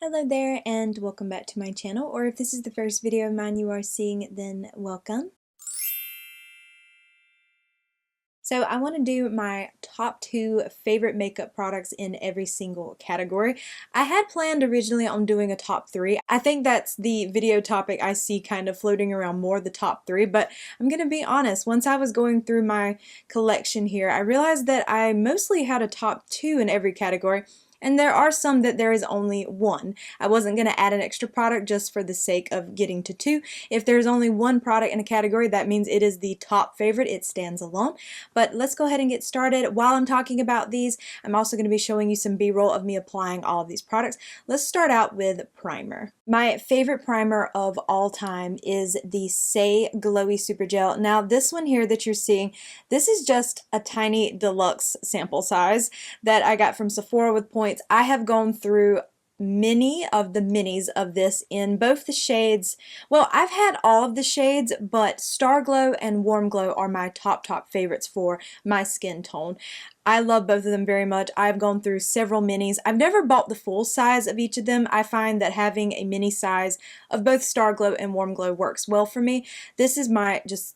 Hello there and welcome back to my channel, or if this is the first video of mine you are seeing, then welcome. So I want to do my top 2 favorite makeup products in every single category. I had planned originally on doing a top 3. I think that's the video topic I see kind of floating around more, the top 3, but I'm gonna be honest, once I was going through my collection here, I realized that I mostly had a top 2 in every category. And there are some that there is only 1. I wasn't going to add an extra product just for the sake of getting to 2. If there's only 1 product in a category, that means it is the top favorite. It stands alone. But let's go ahead and get started. While I'm talking about these, I'm also going to be showing you some B-roll of me applying all of these products. Let's start out with primer. My favorite primer of all time is the Say Glowy Super Gel. Now this one here that you're seeing, this is just a tiny deluxe sample size that I got from Sephora with points. I have gone through many of the minis of this in both the shades. Well, I've had all of the shades, but Star Glow and Warm Glow are my top favorites for my skin tone. I love both of them very much. I've gone through several minis. I've never bought the full size of each of them. I find that having a mini size of both Star Glow and Warm Glow works well for me. This is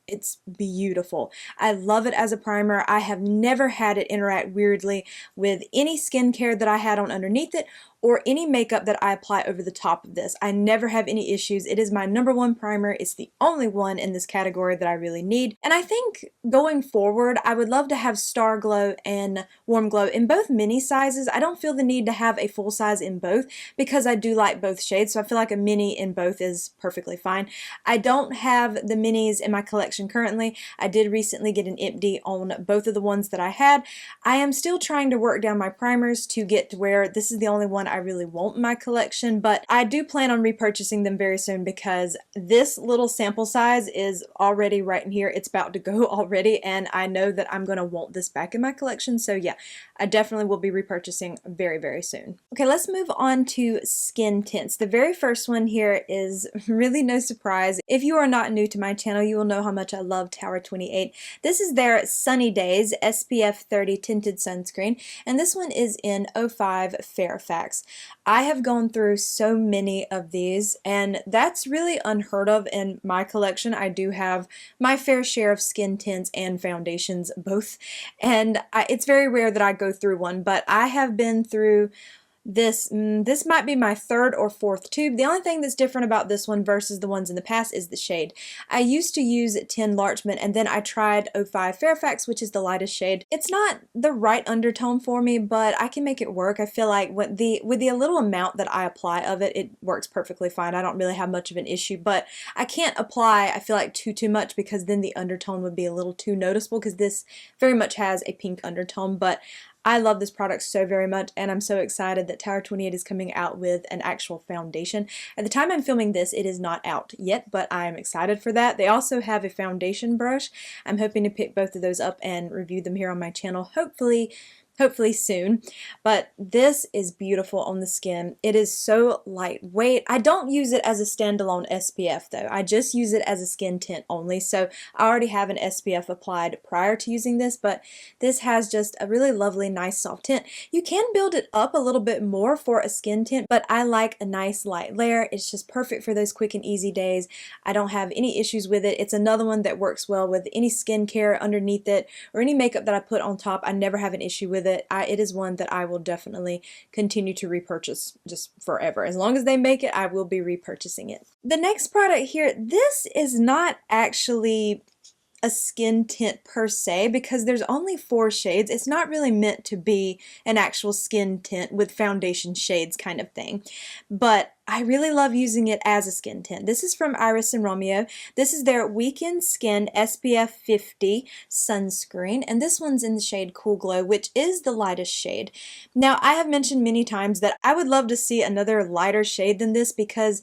it's beautiful. I love it as a primer. I have never had it interact weirdly with any skincare that I had on underneath it or any makeup that I apply over the top of this. I never have any issues. It is my #1 primer. It's the only one in this category that I really need. And I think going forward, I would love to have Star Glow and Warm Glow in both mini sizes. I don't feel the need to have a full size in both because I do like both shades, so I feel like a mini in both is perfectly fine. I don't have the minis in my collection currently. I did recently get an empty on both of the ones that I had. I am still trying to work down my primers to get to where this is the only one I really want in my collection, but I do plan on repurchasing them very soon because this little sample size is already right in here. It's about to go already, and I know that I'm going to want this back in my collection, so yeah, I definitely will be repurchasing very soon. Okay, let's move on to skin tints. The very first one here is really no surprise. If you are not new to my channel, you will know how much I love Tower 28. This is their Sunny Days SPF 30 tinted sunscreen, and this one is in 05 Fairfax. I have gone through so many of these, and that's really unheard of in my collection. I do have my fair share of skin tints and foundations both, and it's very rare that I go through one, but I have been through this might be my 3rd or 4th tube. The only thing that's different about this one versus the ones in the past is the shade. I used to use 10 Larchmont, and then I tried 05 Fairfax, which is the lightest shade. It's not the right undertone for me, but I can make it work. I feel like with the little amount that I apply of it, it works perfectly fine. I don't really have much of an issue, but I can't apply, I feel like, too much because then the undertone would be a little too noticeable because this very much has a pink undertone, but I love this product so very much, and I'm so excited that Tower 28 is coming out with an actual foundation. At the time I'm filming this, it is not out yet, but I'm excited for that. They also have a foundation brush. I'm hoping to pick both of those up and review them here on my channel, hopefully soon. But this is beautiful on the skin. It is so lightweight. I don't use it as a standalone SPF though. I just use it as a skin tint only. So I already have an SPF applied prior to using this, but this has just a really lovely, nice soft tint. You can build it up a little bit more for a skin tint, but I like a nice light layer. It's just perfect for those quick and easy days. I don't have any issues with it. It's another one that works well with any skincare underneath it or any makeup that I put on top. I never have an issue with it. It is one that I will definitely continue to repurchase just forever. As long as they make it, I will be repurchasing it. The next product here, this is not actually a skin tint per se because there's only 4 shades. It's not really meant to be an actual skin tint with foundation shades kind of thing, but I really love using it as a skin tint. This is from Iris and Romeo. This is their Weekend Skin SPF 50 sunscreen, and this one's in the shade Cool Glow, which is the lightest shade. Now, I have mentioned many times that I would love to see another lighter shade than this because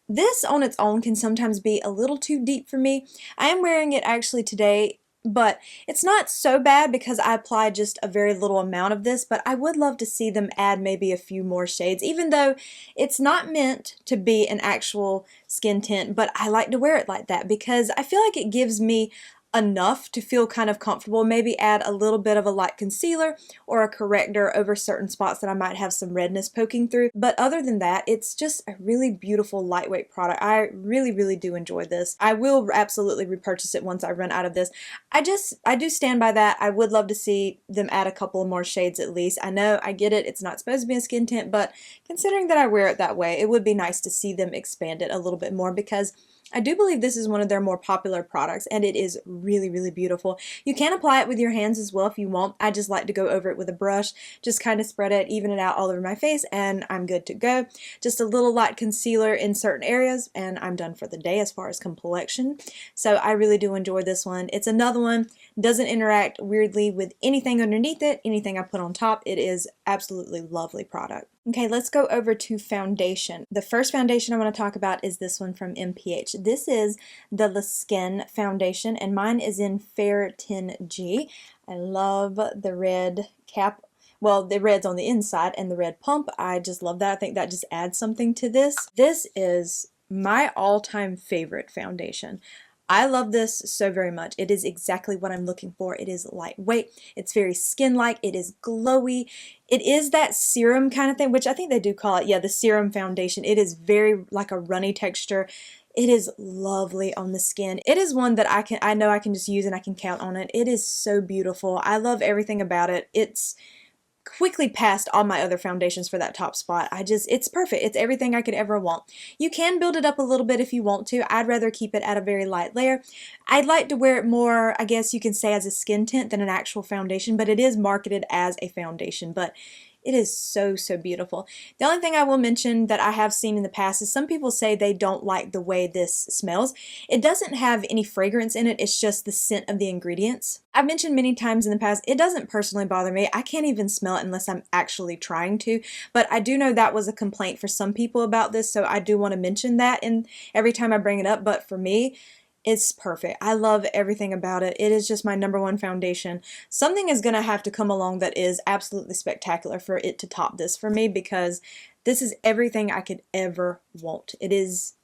this on its own can sometimes be a little too deep for me. I am wearing it actually today, but it's not so bad because I applied just a very little amount of this, but I would love to see them add maybe a few more shades, even though it's not meant to be an actual skin tint, but I like to wear it like that because I feel like it gives me enough to feel kind of comfortable. Maybe add a little bit of a light concealer or a corrector over certain spots that I might have some redness poking through. But other than that, it's just a really beautiful lightweight product. I really do enjoy this. I will absolutely repurchase it once I run out of this. I do stand by that. I would love to see them add a couple of more shades at least. I know, I get it, it's not supposed to be a skin tint, but considering that I wear it that way, it would be nice to see them expand it a little bit more, because I do believe this is one of their more popular products, and it is really beautiful. You can apply it with your hands as well if you want. I just like to go over it with a brush, just kind of spread it, even it out all over my face, and I'm good to go. Just a little light concealer in certain areas, and I'm done for the day as far as complexion. So I really do enjoy this one. It's another one, doesn't interact weirdly with anything underneath it, anything I put on top. It is absolutely lovely product. Okay, let's go over to foundation. The first foundation I want to talk about is this one from MPH. This is the Le Skin foundation, and mine is in Fair 10G. I love the red cap. Well, the red's on the inside and the red pump. I just love that. I think that just adds something to this. This is my all-time favorite foundation. I love this so very much. It is exactly what I'm looking for. It is lightweight. It's very skin-like. It is glowy. It is that serum kind of thing, which I think they do call it, yeah, the serum foundation. It is very like a runny texture. It is lovely on the skin. It is one that I know I can just use and I can count on it. It is so beautiful. I love everything about it. It's quickly passed all my other foundations for that top spot. It's perfect. It's everything I could ever want. You can build it up a little bit if you want to. I'd rather keep it at a very light layer. I'd like to wear it more, I guess you can say, as a skin tint than an actual foundation, but it is marketed as a foundation. But it is so beautiful. The only thing I will mention that I have seen in the past is some people say they don't like the way this smells. It doesn't have any fragrance in it, it's just the scent of the ingredients. I've mentioned many times in the past, it doesn't personally bother me. I can't even smell it unless I'm actually trying to, but I do know that was a complaint for some people about this, so I do want to mention that every time I bring it up, but for me, it's perfect. I love everything about it. It is just my #1 foundation. Something is going to have to come along that is absolutely spectacular for it to top this for me, because this is everything I could ever want. It's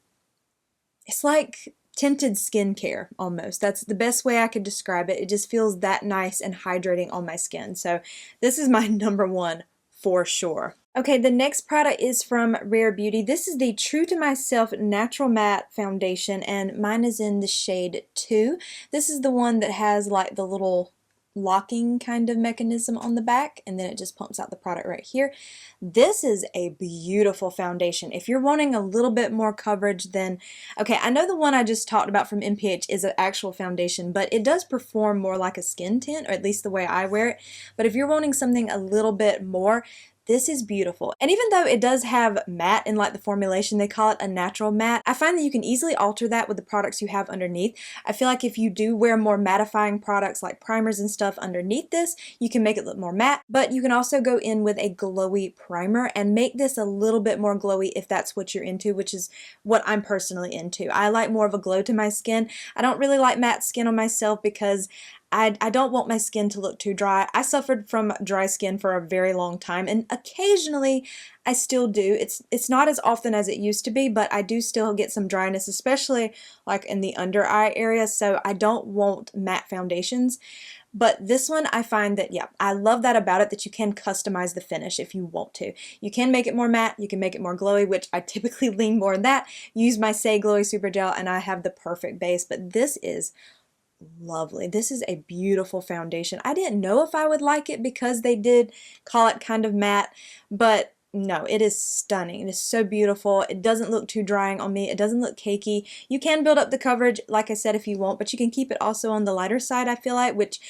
like tinted skincare almost. That's the best way I could describe it. It just feels that nice and hydrating on my skin. So this is my #1 for sure. Okay, the next product is from Rare Beauty. This is the True to Myself Natural Matte Foundation, and mine is in the shade 2. This is the one that has like the little locking kind of mechanism on the back, and then it just pumps out the product right here. This is a beautiful foundation. If you're wanting a little bit more coverage than, okay, I know the one I just talked about from MPH is an actual foundation, but it does perform more like a skin tint, or at least the way I wear it. But if you're wanting something a little bit more, this is beautiful. And even though it does have matte in like the formulation, they call it a natural matte, I find that you can easily alter that with the products you have underneath. I feel like if you do wear more mattifying products like primers and stuff underneath this, you can make it look more matte, but you can also go in with a glowy primer and make this a little bit more glowy if that's what you're into, which is what I'm personally into. I like more of a glow to my skin. I don't really like matte skin on myself because I don't want my skin to look too dry. I suffered from dry skin for a very long time, and occasionally I still do. It's not as often as it used to be, but I do still get some dryness, especially like in the under eye area, so I don't want matte foundations. But this one, I find that, yeah, I love that about it, that you can customize the finish if you want to. You can make it more matte, you can make it more glowy, which I typically lean more on that. Use my Say Glowy Super Gel, and I have the perfect base, but this is lovely. This is a beautiful foundation. I didn't know if I would like it because they did call it kind of matte, but no, it is stunning. It is so beautiful. It doesn't look too drying on me. It doesn't look cakey. You can build up the coverage, like I said, if you want, but you can keep it also on the lighter side, I feel like, which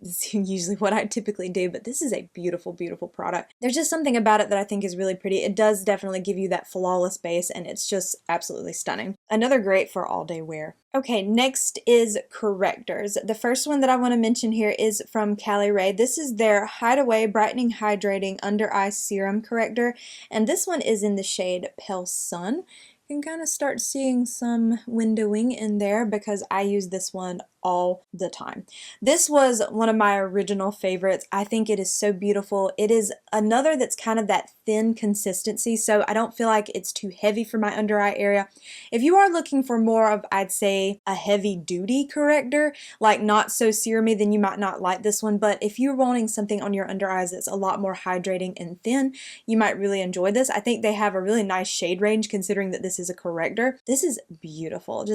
is usually what I typically do, but this is a beautiful product. There's just something about it that I think is really pretty. It does definitely give you that flawless base, and it's just absolutely stunning. Another great for all day wear. Okay, next is Correctors. The first one that I want to mention here is from Cali Ray. This is their Hideaway Brightening Hydrating Under Eye Serum Corrector, and this one is in the shade Pale Sun. You can kind of start seeing some windowing in there because I use this one all the time. This was one of my original favorites. I think it is so beautiful. It is another that's kind of that thin consistency, so I don't feel like it's too heavy for my under eye area. If you are looking for more of, I'd say, a heavy duty corrector, like not so serumy, then you might not like this one. But if you're wanting something on your under eyes that's a lot more hydrating and thin, you might really enjoy this. I think they have a really nice shade range considering that this is a corrector. This is beautiful.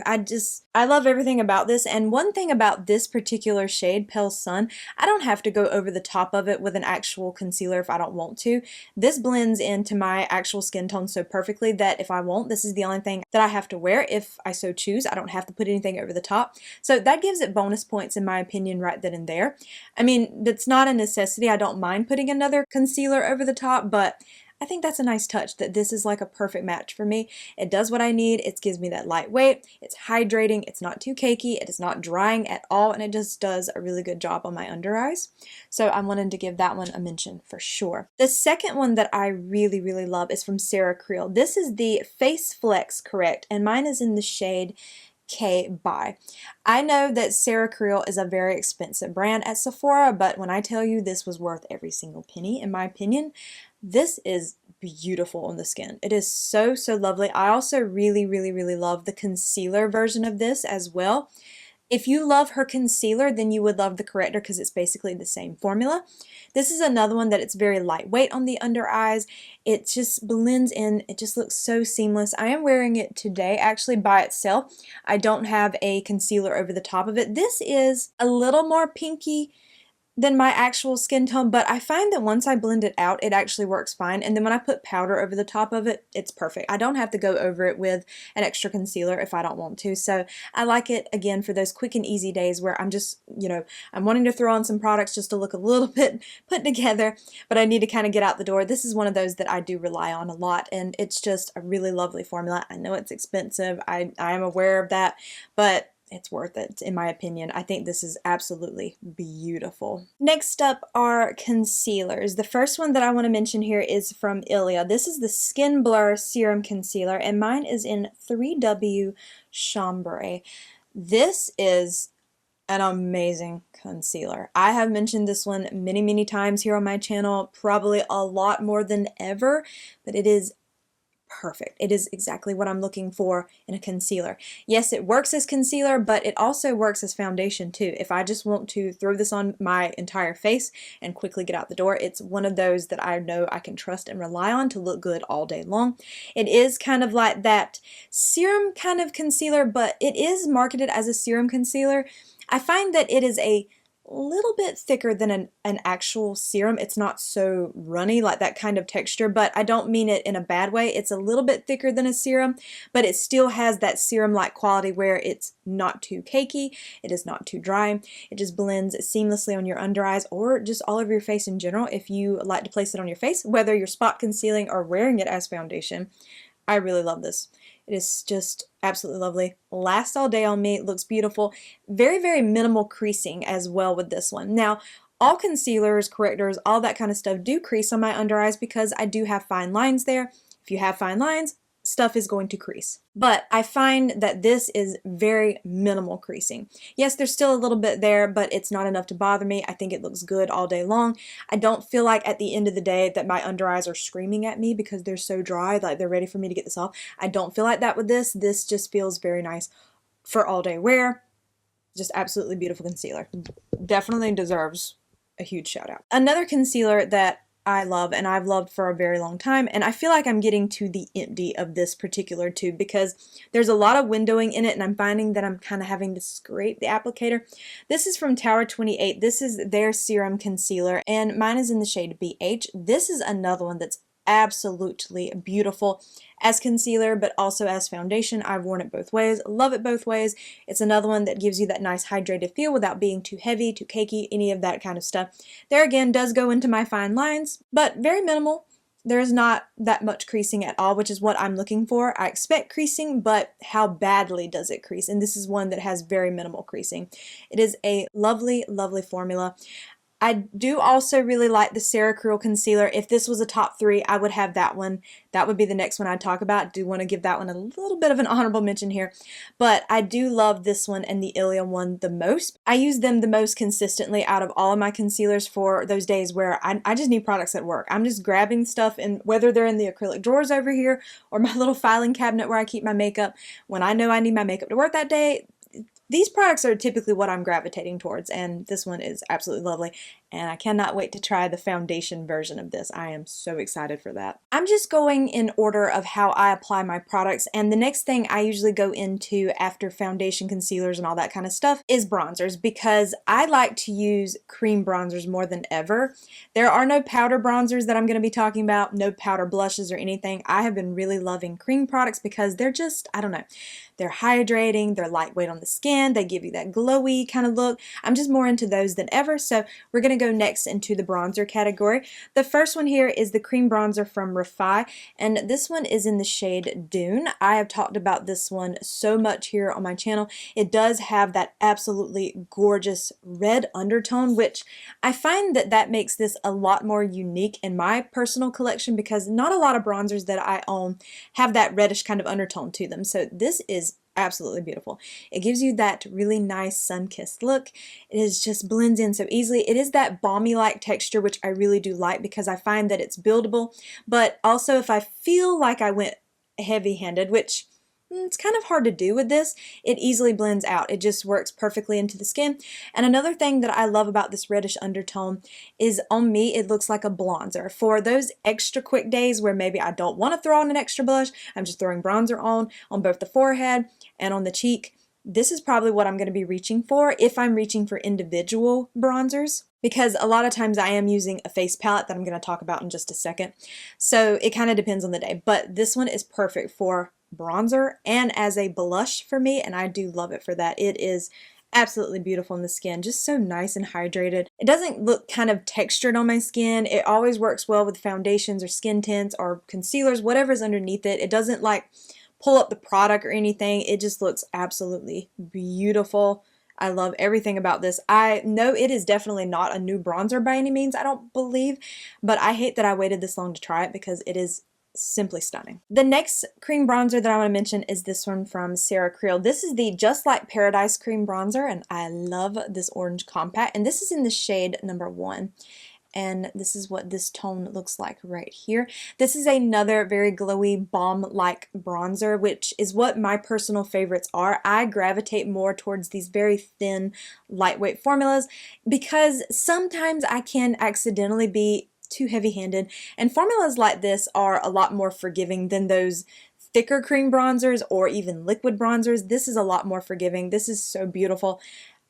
I love everything about this. And one thing about this particular shade, Pale Sun, I don't have to go over the top of it with an actual concealer if I don't want to. This blends into my actual skin tone so perfectly that if I want, this is the only thing that I have to wear if I so choose. I don't have to put anything over the top. So that gives it bonus points in my opinion right then and there. I mean, that's not a necessity. I don't mind putting another concealer over the top, but I think that's a nice touch that this is like a perfect match for me. It does what I need. It gives me that lightweight. It's hydrating. It's not too cakey. It is not drying at all. And it just does a really good job on my under eyes. So I wanted to give that one a mention for sure. The second one that I really, really love is from Sarah Creel. This is the Face Flex Correct, and mine is in the shade K Buy. I know that Sarah Creel is a very expensive brand at Sephora, but when I tell you this was worth every single penny, in my opinion, this is beautiful on the skin. It is so, so lovely. I also really, really, really love the concealer version of this as well. If you love her concealer, then you would love the corrector because it's basically the same formula. This is another one that it's very lightweight on the under eyes. It just blends in. It just looks so seamless. I am wearing it today actually by itself. I don't have a concealer over the top of it. This is a little more pinky than my actual skin tone, but I find that once I blend it out, it actually works fine. And then when I put powder over the top of it, it's perfect. I don't have to go over it with an extra concealer if I don't want to. So I like it, again, for those quick and easy days where I'm just, I'm wanting to throw on some products just to look a little bit put together, but I need to kind of get out the door. This is one of those that I do rely on a lot, and it's just a really lovely formula. I know it's expensive. I am aware of that, but it's worth it, in my opinion. I think this is absolutely beautiful. Next up are concealers. The first one that I want to mention here is from Ilia. This is the Skin Blur Serum Concealer, and mine is in 3W Chambray. This is an amazing concealer. I have mentioned this one many, many times here on my channel, probably a lot more than ever, but it is perfect. It is exactly what I'm looking for in a concealer. Yes, it works as concealer, but it also works as foundation too. If I just want to throw this on my entire face and quickly get out the door, it's one of those that I know I can trust and rely on to look good all day long. It is kind of like that serum kind of concealer, but it is marketed as a serum concealer. I find that it is a little bit thicker than an actual serum. It's not so runny, like that kind of texture, but I don't mean it in a bad way. It's a little bit thicker than a serum, but it still has that serum-like quality where it's not too cakey, it is not too dry, it just blends seamlessly on your under eyes or just all over your face in general if you like to place it on your face, whether you're spot concealing or wearing it as foundation. I really love this. It is just absolutely lovely. Lasts all day on me. It looks beautiful. Very, very minimal creasing as well with this one. Now, all concealers, correctors, all that kind of stuff do crease on my under eyes because I do have fine lines there. If you have fine lines, stuff is going to crease. But I find that this is very minimal creasing. Yes, there's still a little bit there, but it's not enough to bother me. I think it looks good all day long. I don't feel like at the end of the day that my under eyes are screaming at me because they're so dry, like they're ready for me to get this off. I don't feel like that with this. This just feels very nice for all day wear. Just absolutely beautiful concealer. Definitely deserves a huge shout out. Another concealer that I love and I've loved for a very long time, and I feel like I'm getting to the empty of this particular tube because there's a lot of windowing in it and I'm finding that I'm kind of having to scrape the applicator. This is from Tower 28. This is their serum concealer and mine is in the shade BH. This is another one that's absolutely beautiful as concealer but also as foundation. I've worn it both ways, love it both ways. It's another one that gives you that nice hydrated feel without being too heavy, too cakey, any of that kind of stuff. There again does go into my fine lines, but very minimal. There's not that much creasing at all, which is what I'm looking for. I expect creasing, but how badly does it crease? And this is one that has very minimal creasing. It is a lovely, lovely formula. I do also really like the Cerakote concealer. If this was a top 3, I would have that one. That would be the next one I'd talk about. Do want to give that one a little bit of an honorable mention here. But I do love this one and the Ilium one the most. I use them the most consistently out of all of my concealers for those days where I just need products at work. I'm just grabbing stuff, and whether they're in the acrylic drawers over here or my little filing cabinet where I keep my makeup, when I know I need my makeup to work that day, these products are typically what I'm gravitating towards, and this one is absolutely lovely, and I cannot wait to try the foundation version of this. I am so excited for that. I'm just going in order of how I apply my products, and the next thing I usually go into after foundation, concealers, and all that kind of stuff is bronzers, because I like to use cream bronzers more than ever. There are no powder bronzers that I'm going to be talking about, no powder blushes or anything. I have been really loving cream products because they're just, I don't know, they're hydrating, they're lightweight on the skin, they give you that glowy kind of look. I'm just more into those than ever, so we're going to go next into the bronzer category. The first one here is the cream bronzer from Refi, and this one is in the shade Dune. I have talked about this one so much here on my channel. It does have that absolutely gorgeous red undertone, which I find that makes this a lot more unique in my personal collection, because not a lot of bronzers that I own have that reddish kind of undertone to them. So this is absolutely beautiful. It gives you that really nice sun-kissed look. It is just blends in so easily. It is that balmy-like texture, which I really do like because I find that it's buildable, but also if I feel like I went heavy-handed, which it's kind of hard to do with this, it easily blends out. It just works perfectly into the skin. And another thing that I love about this reddish undertone is on me, it looks like a bronzer. For those extra quick days where maybe I don't want to throw on an extra blush, I'm just throwing bronzer on both the forehead and on the cheek. This is probably what I'm going to be reaching for if I'm reaching for individual bronzers, because a lot of times I am using a face palette that I'm going to talk about in just a second. So it kind of depends on the day, but this one is perfect for bronzer and as a blush for me, and I do love it for that. It is absolutely beautiful in the skin, just so nice and hydrated. It doesn't look kind of textured on my skin. It always works well with foundations or skin tints or concealers, whatever's underneath it. It doesn't like pull up the product or anything. It just looks absolutely beautiful. I love everything about this. I know it is definitely not a new bronzer by any means, I don't believe, but I hate that I waited this long to try it because it is simply stunning. The next cream bronzer that I want to mention is this one from Cerakote. This is the Just Like Paradise cream bronzer, and I love this orange compact, and this is in the shade number 1. And this is what this tone looks like right here. This is another very glowy balm-like bronzer, which is what my personal favorites are. I gravitate more towards these very thin, lightweight formulas because sometimes I can accidentally be too heavy-handed, and formulas like this are a lot more forgiving than those thicker cream bronzers or even liquid bronzers. This is a lot more forgiving. This is so beautiful.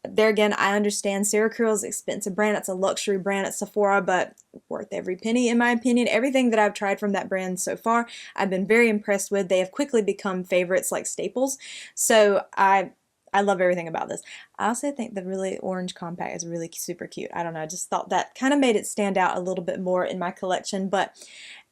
There again, I understand Cerakote is an expensive brand. It's a luxury brand at Sephora, but worth every penny in my opinion. Everything that I've tried from that brand so far, I've been very impressed with. They have quickly become favorites, like staples. So I love everything about this. I also think the really orange compact is really super cute. I don't know, I just thought that kind of made it stand out a little bit more in my collection, but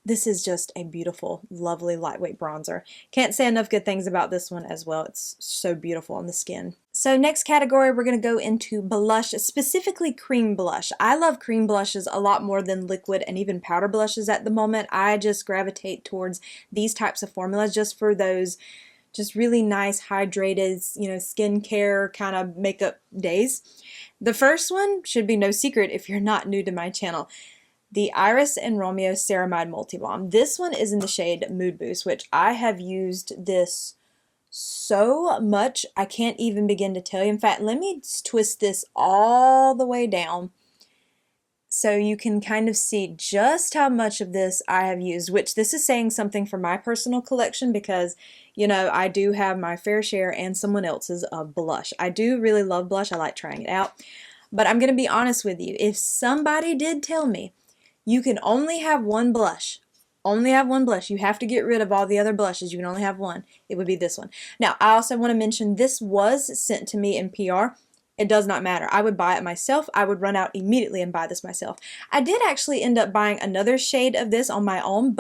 this is just a beautiful, lovely, lightweight bronzer. Can't say enough good things about this one as well. It's so beautiful on the skin. So next category, we're going to go into blush, specifically cream blush. I love cream blushes a lot more than liquid and even powder blushes at the moment. I just gravitate towards these types of formulas just for those just really nice, hydrated, you know, skincare kind of makeup days. The first one should be no secret if you're not new to my channel. The Iris and Romeo Ceramide Multi Balm. This one is in the shade Mood Boost, which I have used this so much I can't even begin to tell you. In fact, let me twist this all the way down so you can kind of see just how much of this I have used, which this is saying something for my personal collection because, you know, I do have my fair share and someone else's of blush. I do really love blush. I like trying it out. But I'm going to be honest with you. If somebody did tell me you can only have one blush, you have to get rid of all the other blushes, you can only have one, it would be this one. Now, I also want to mention this was sent to me in PR. It does not matter. I would buy it myself. I would run out immediately and buy this myself. I did actually end up buying another shade of this on my own,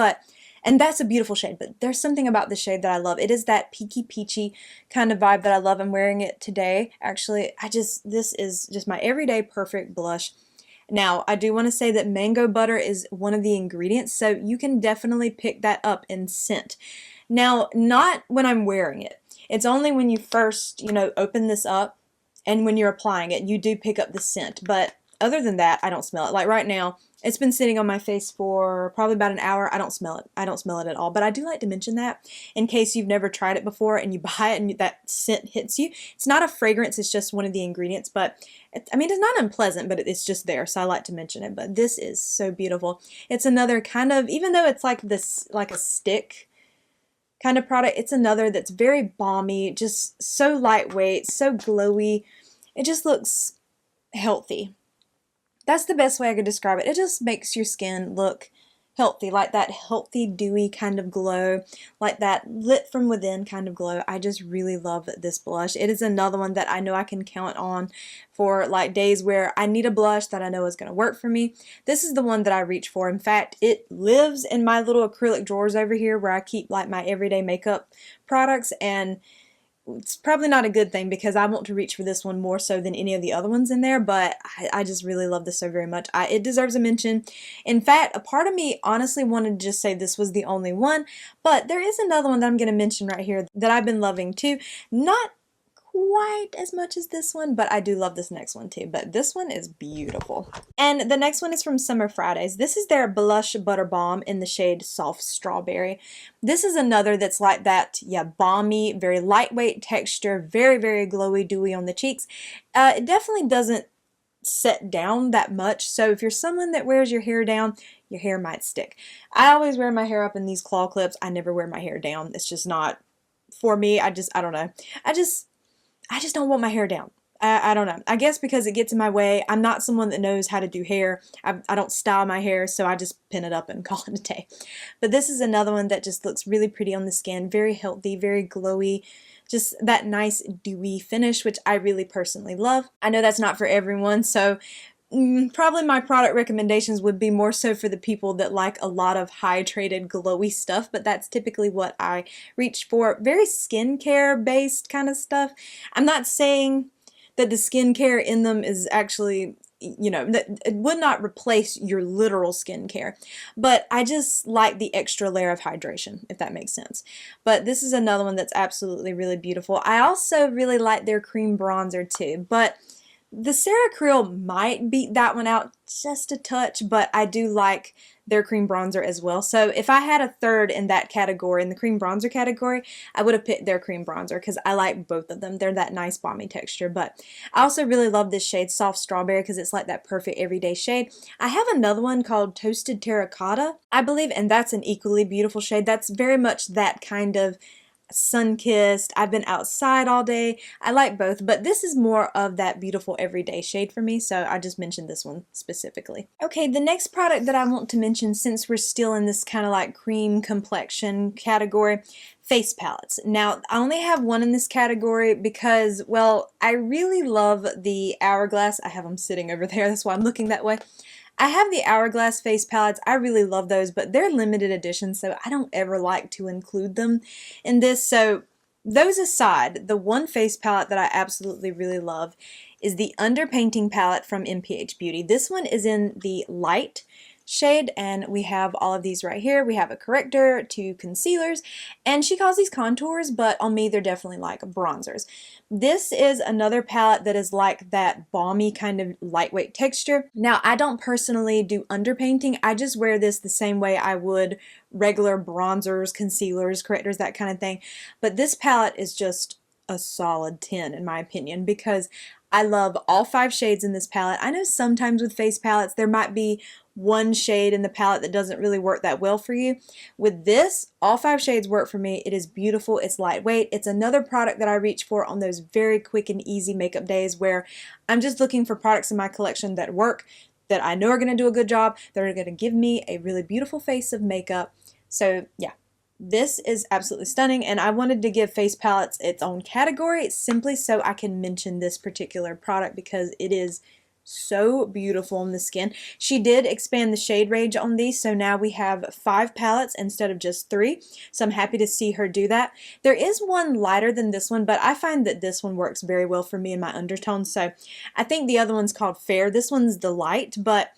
and that's a beautiful shade, but there's something about this shade that I love. It is that peaky peachy kind of vibe that I love. I'm wearing it today. Actually, this is just my everyday perfect blush. Now, I do want to say that mango butter is one of the ingredients, so you can definitely pick that up in scent. Now, not when I'm wearing it. It's only when you first, open this up and when you're applying it, you do pick up the scent. But other than that, I don't smell it. Like right now, it's been sitting on my face for probably about an hour. I don't smell it. I don't smell it at all. But I do like to mention that in case you've never tried it before and you buy it and that scent hits you. It's not a fragrance. It's just one of the ingredients. But it's not unpleasant, but it's just there. So I like to mention it. But this is so beautiful. It's another kind of, even though it's like this, like a stick kind of product, it's another that's very balmy, just so lightweight, so glowy. It just looks healthy. That's the best way I could describe it. It just makes your skin look healthy, like that healthy, dewy kind of glow, like that lit from within kind of glow. I just really love this blush. It is another one that I know I can count on for like days where I need a blush that I know is going to work for me. This is the one that I reach for. In fact, it lives in my little acrylic drawers over here where I keep like my everyday makeup products, and it's probably not a good thing because I want to reach for this one more so than any of the other ones in there, but I just really love this so very much. It deserves a mention. In fact, a part of me honestly wanted to just say this was the only one, but there is another one that I'm going to mention right here that I've been loving too. Not quite as much as this one, but I do love this next one too. But this one is beautiful. And the next one is from Summer Fridays. This is their Blush Butter Balm in the shade Soft Strawberry. This is another that's like that, yeah, balmy, very lightweight texture, very, very glowy, dewy on the cheeks. It definitely doesn't set down that much, so if you're someone that wears your hair down, your hair might stick. I always wear my hair up in these claw clips. I never wear my hair down. It's just not for me. I don't know. I just don't want my hair down. I don't know. I guess because it gets in my way. I'm not someone that knows how to do hair. I don't style my hair, so I just pin it up and call it a day. But this is another one that just looks really pretty on the skin. Very healthy, very glowy. Just that nice dewy finish, which I really personally love. I know that's not for everyone, so probably my product recommendations would be more so for the people that like a lot of hydrated glowy stuff, but that's typically what I reach for. Very skincare based kind of stuff. I'm not saying that the skincare in them is actually, that it would not replace your literal skincare, but I just like the extra layer of hydration, if that makes sense. But this is another one that's absolutely really beautiful. I also really like their cream bronzer too, but the Ceracril might beat that one out just a touch, but I do like their cream bronzer as well. So if I had a third in that category, in the cream bronzer category, I would have picked their cream bronzer because I like both of them. They're that nice balmy texture. But I also really love this shade, Soft Strawberry, because it's like that perfect everyday shade. I have another one called Toasted Terracotta, I believe, and that's an equally beautiful shade. That's very much that kind of sun-kissed, I've been outside all day. I like both, but this is more of that beautiful everyday shade for me, so I just mentioned this one specifically. Okay, the next product that I want to mention, since we're still in this kind of like cream complexion category, face palettes. Now, I only have one in this category because, well, I really love the Hourglass. I have them sitting over there, that's why I'm looking that way. I have the Hourglass face palettes. I really love those, but they're limited edition, so I don't ever like to include them in this. So those aside, the one face palette that I absolutely really love is the Underpainting palette from MPH Beauty. This one is in the light shade, and we have all of these right here. We have a corrector, 2 concealers, and she calls these contours, but on me they're definitely like bronzers. This is another palette that is like that balmy kind of lightweight texture. Now, I don't personally do underpainting. I just wear this the same way I would regular bronzers, concealers, correctors, that kind of thing. But this palette is just a solid 10 in my opinion because I love all 5 shades in this palette. I know sometimes with face palettes there might be one shade in the palette that doesn't really work that well for you. With this, all 5 shades work for me. It is beautiful, it's lightweight. It's another product that I reach for on those very quick and easy makeup days where I'm just looking for products in my collection that work, that I know are going to do a good job, that are going to give me a really beautiful face of makeup. So yeah, this is absolutely stunning, and I wanted to give face palettes its own category simply so I can mention this particular product because it is so beautiful on the skin. She did expand the shade range on these, so now we have 5 palettes instead of just 3, so I'm happy to see her do that. There is one lighter than this one, but I find that this one works very well for me in my undertones, so I think the other one's called Fair. This one's the light, but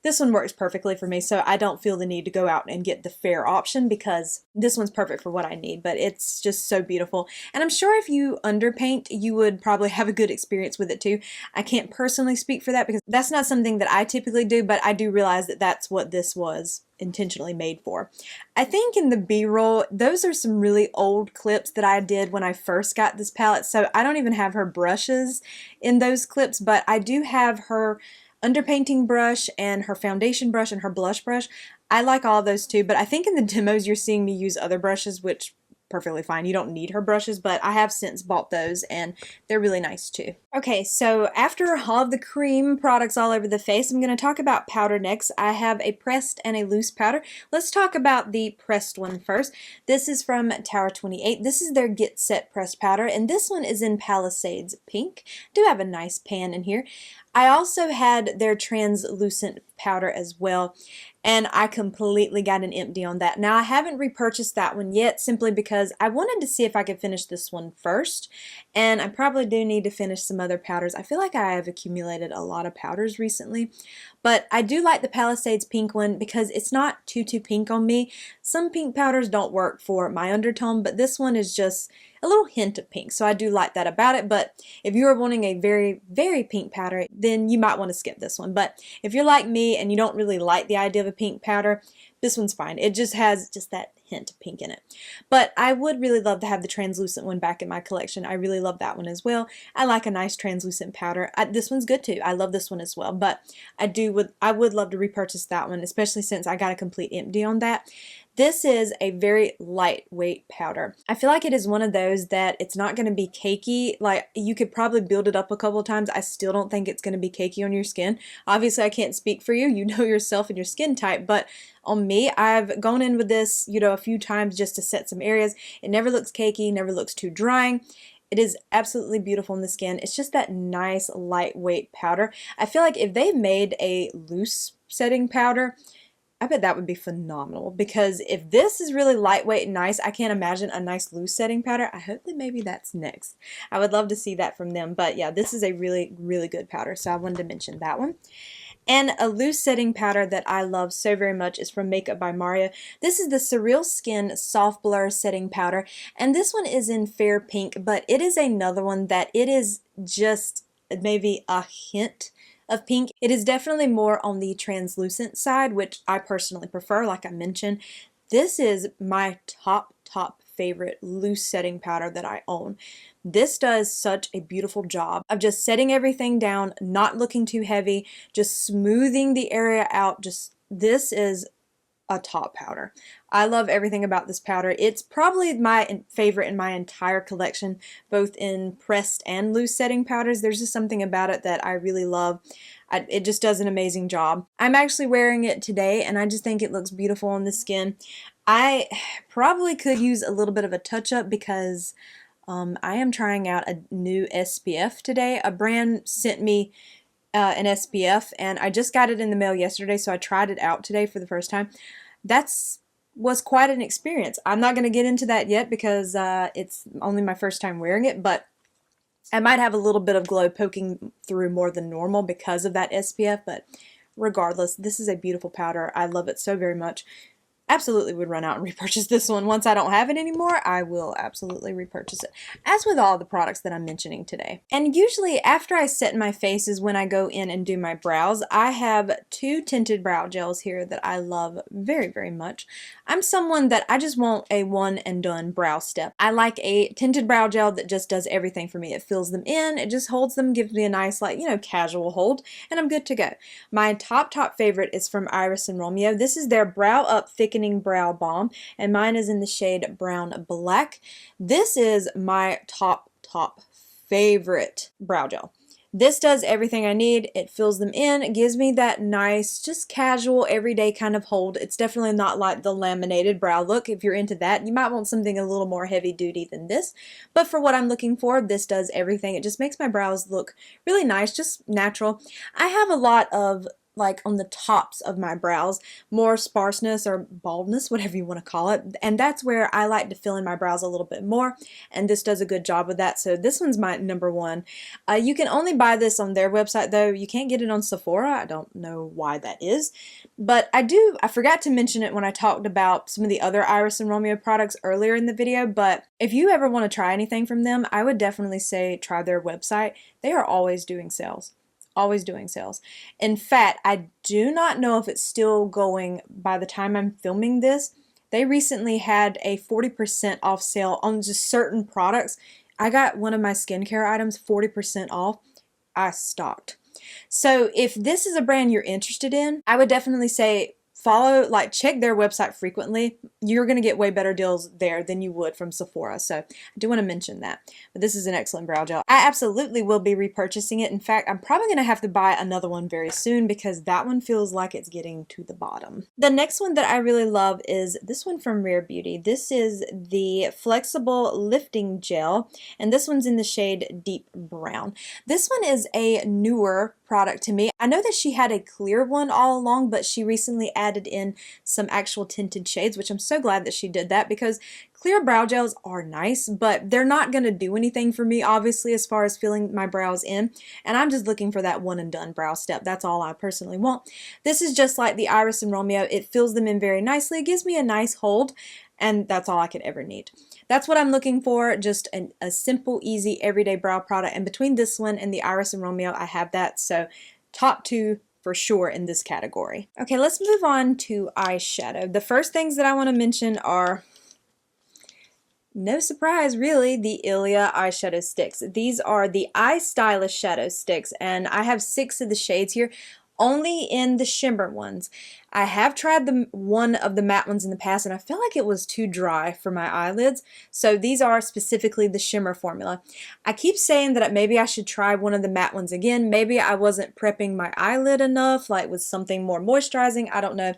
this one works perfectly for me, so I don't feel the need to go out and get the fair option because this one's perfect for what I need, but it's just so beautiful. And I'm sure if you underpaint, you would probably have a good experience with it too. I can't personally speak for that because that's not something that I typically do, but I do realize that that's what this was intentionally made for. I think in the B-roll, those are some really old clips that I did when I first got this palette, so I don't even have her brushes in those clips, but I do have her underpainting brush and her foundation brush and her blush brush. I like all of those too, but I think in the demos you're seeing me use other brushes, which perfectly fine. You don't need her brushes, but I have since bought those and they're really nice too. Okay, so after all of the cream products all over the face, I'm going to talk about powder next. I have a pressed and a loose powder. Let's talk about the pressed one first. This is from Tower 28. This is their Get Set pressed powder, and this one is in Palisades Pink. I do have a nice pan in here. I also had their translucent powder as well, and I completely got an empty on that. Now I haven't repurchased that one yet simply because I wanted to see if I could finish this one first, and I probably do need to finish some other powders. I feel like I have accumulated a lot of powders recently, but I do like the Palisades Pink one because it's not too pink on me. Some pink powders don't work for my undertone, but this one is just a little hint of pink, so I do like that about it. But if you are wanting a very pink powder, then you might want to skip this one. But if you're like me and you don't really like the idea of a pink powder, this one's fine. It just has just that hint of pink in it. But I would really love to have the translucent one back in my collection. I really love that one as well. I like a nice translucent powder. This one's good too. I love this one as well. But I would love to repurchase that one, especially since I got a complete empty on that. This is a very lightweight powder. I feel like it is one of those that it's not going to be cakey. Like, you could probably build it up a couple of times. I still don't think it's going to be cakey on your skin. Obviously, I can't speak for you. You know yourself and your skin type, but on me, I've gone in with this, a few times just to set some areas. It never looks cakey, never looks too drying. It is absolutely beautiful in the skin. It's just that nice lightweight powder. I feel like if they made a loose setting powder, I bet that would be phenomenal, because if this is really lightweight and nice, I can't imagine a nice loose setting powder. I hope that maybe that's next. I would love to see that from them, but yeah, this is a really good powder, so I wanted to mention that one. And a loose setting powder that I love so very much is from Makeup by Mario. This is the Surreal Skin Soft Blur Setting Powder, and this one is in Fair Pink, but it is another one that it is just maybe a hint of pink. It is definitely more on the translucent side, which I personally prefer, like I mentioned. This is my top favorite loose setting powder that I own. This does such a beautiful job of just setting everything down, not looking too heavy, just smoothing the area out. This is a top powder. I love everything about this powder. It's probably my favorite in my entire collection, both in pressed and loose setting powders. There's just something about it that I really love. It just does an amazing job. I'm actually wearing it today, and I just think it looks beautiful on the skin. I probably could use a little bit of a touch-up because I am trying out a new SPF today. A brand sent me an SPF, and I just got it in the mail yesterday, so I tried it out today for the first time. Was quite an experience. I'm not going to get into that yet because it's only my first time wearing it, but I might have a little bit of glow poking through more than normal because of that SPF, but regardless, this is a beautiful powder. I love it so very much. Absolutely would run out and repurchase this one. Once I don't have it anymore, I will absolutely repurchase it, as with all the products that I'm mentioning today. And usually after I set my face is when I go in and do my brows. I have 2 tinted brow gels here that I love very much. I'm someone that I just want a one and done brow step. I like a tinted brow gel that just does everything for me. It fills them in, it just holds them, gives me a nice, like, casual hold, and I'm good to go. My top favorite is from Iris and Romeo. This is their Brow Up Thickening Brow Balm, and mine is in the shade Brown Black. This is my top favorite brow gel. This does everything I need. It fills them in. It gives me that nice, just casual, everyday kind of hold. It's definitely not like the laminated brow look. If you're into that, you might want something a little more heavy duty than this. But for what I'm looking for, this does everything. It just makes my brows look really nice, just natural. I have a lot of, like, on the tops of my brows, more sparseness or baldness, whatever you want to call it, and that's where I like to fill in my brows a little bit more, and this does a good job with that. So this one's my number one. You can only buy this on their website though. You can't get it on Sephora. I don't know why that is, but I forgot to mention it when I talked about some of the other Iris and Romeo products earlier in the video, but if you ever want to try anything from them, I would definitely say try their website. They are always doing sales. Always doing sales. In fact, I do not know if it's still going by the time I'm filming this. They recently had a 40% off sale on just certain products. I got one of my skincare items 40% off. I stocked. So if this is a brand you're interested in, I would definitely say check their website frequently. You're going to get way better deals there than you would from Sephora. So I do want to mention that. But this is an excellent brow gel. I absolutely will be repurchasing it. In fact, I'm probably going to have to buy another one very soon because that one feels like it's getting to the bottom. The next one that I really love is this one from Rare Beauty. This is the Flexible Lifting Gel, and this one's in the shade Deep Brown. This one is a newer product to me. I know that she had a clear one all along, but she recently added in some actual tinted shades, which I'm so glad that she did that because clear brow gels are nice, but they're not going to do anything for me, obviously, as far as filling my brows in, and I'm just looking for that one and done brow step. That's all I personally want. This is just like the Iris and Romeo. It fills them in very nicely. It gives me a nice hold, and that's all I could ever need. That's what I'm looking for, just a simple, easy, everyday brow product. And between this one and the Iris and Romeo, I have that. So top two for sure in this category. Okay, let's move on to eyeshadow. The first things that I want to mention are, no surprise really, the Ilia eyeshadow sticks. These are the Eye Stylish shadow sticks, and I have 6 of the shades here, only in the shimmer ones. I have tried one of the matte ones in the past, and I felt like it was too dry for my eyelids, so these are specifically the shimmer formula. I keep saying that maybe I should try one of the matte ones again. Maybe I wasn't prepping my eyelid enough, like with something more moisturizing, I don't know.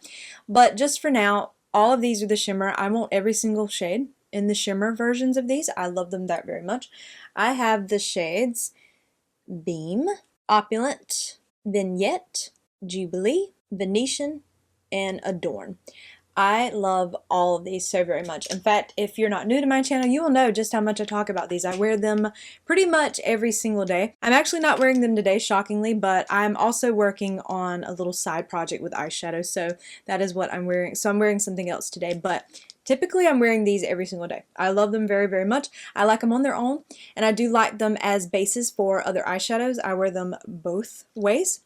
But just for now, all of these are the shimmer. I want every single shade in the shimmer versions of these. I love them that very much. I have the shades Beam, Opulent, Vignette, Jubilee, Venetian, and Adorn. I love all of these so very much. In fact, if you're not new to my channel, you will know just how much I talk about these. I wear them pretty much every single day. I'm actually not wearing them today, shockingly, but I'm also working on a little side project with eyeshadow, so that is what I'm wearing. So I'm wearing something else today, but typically I'm wearing these every single day. I love them very, very much. I like them on their own, and I do like them as bases for other eyeshadows. I wear them both ways.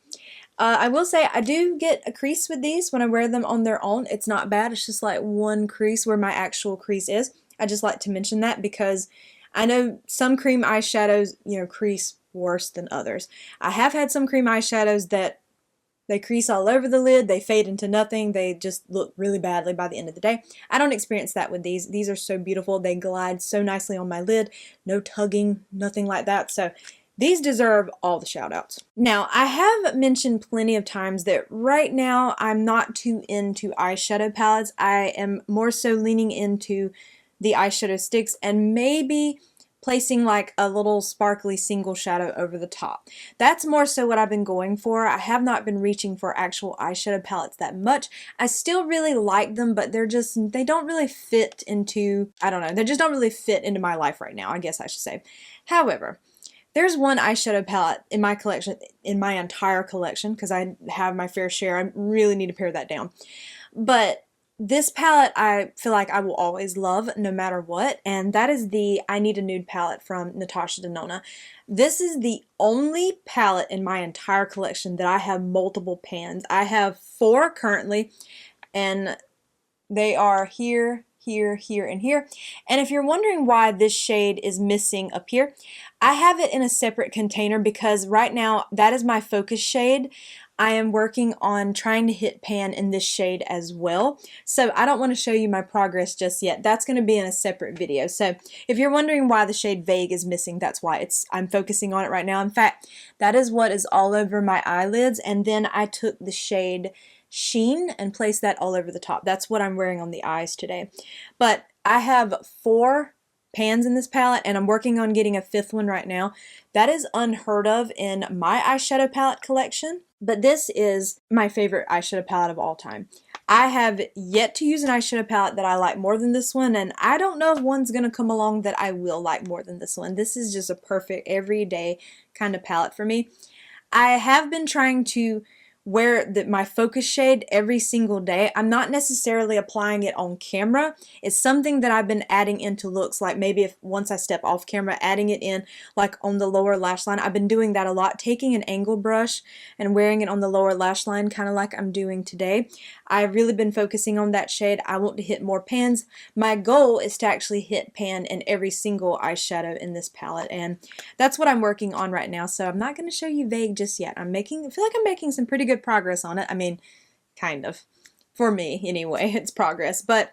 I will say I do get a crease with these when I wear them on their own. It's not bad. It's just like one crease where my actual crease is. I just like to mention that because I know some cream eyeshadows, crease worse than others. I have had some cream eyeshadows that they crease all over the lid, they fade into nothing, they just look really badly by the end of the day. I don't experience that with these. These are so beautiful. They glide so nicely on my lid. No tugging, nothing like that. So these deserve all the shout outs. Now, I have mentioned plenty of times that right now I'm not too into eyeshadow palettes. I am more so leaning into the eyeshadow sticks and maybe placing like a little sparkly single shadow over the top. That's more so what I've been going for. I have not been reaching for actual eyeshadow palettes that much. I still really like them, but they don't really fit into, I don't know, they just don't really fit into my life right now, I guess I should say. However, there's one eyeshadow palette in my collection, in my entire collection, because I have my fair share. I really need to pare that down. But this palette I feel like I will always love no matter what, and that is the I Need a Nude palette from Natasha Denona. This is the only palette in my entire collection that I have multiple pans. I have 4 currently, and they are here, here, here, and here. And if you're wondering why this shade is missing up here, I have it in a separate container because right now that is my focus shade. I am working on trying to hit pan in this shade as well. So I don't want to show you my progress just yet. That's going to be in a separate video. So if you're wondering why the shade Vague is missing, that's why I'm focusing on it right now. In fact, that is what is all over my eyelids. And then I took the shade Sheen and placed that all over the top. That's what I'm wearing on the eyes today. But I have 4 pans in this palette and I'm working on getting a 5th one right now. That is unheard of in my eyeshadow palette collection, but this is my favorite eyeshadow palette of all time. I have yet to use an eyeshadow palette that I like more than this one, and I don't know if one's going to come along that I will like more than this one. This is just a perfect everyday kind of palette for me. I have been trying to wear my focus shade every single day. I'm not necessarily applying it on camera. It's something that I've been adding into looks, like maybe if once I step off camera, adding it in like on the lower lash line. I've been doing that a lot, taking an angle brush and wearing it on the lower lash line, kind of like I'm doing today. I've really been focusing on that shade. I want to hit more pans. My goal is to actually hit pan in every single eyeshadow in this palette, and that's what I'm working on right now. So I'm not going to show you Vague just yet. I feel like I'm making some pretty good progress on it. I mean, kind of. For me, anyway, it's progress. But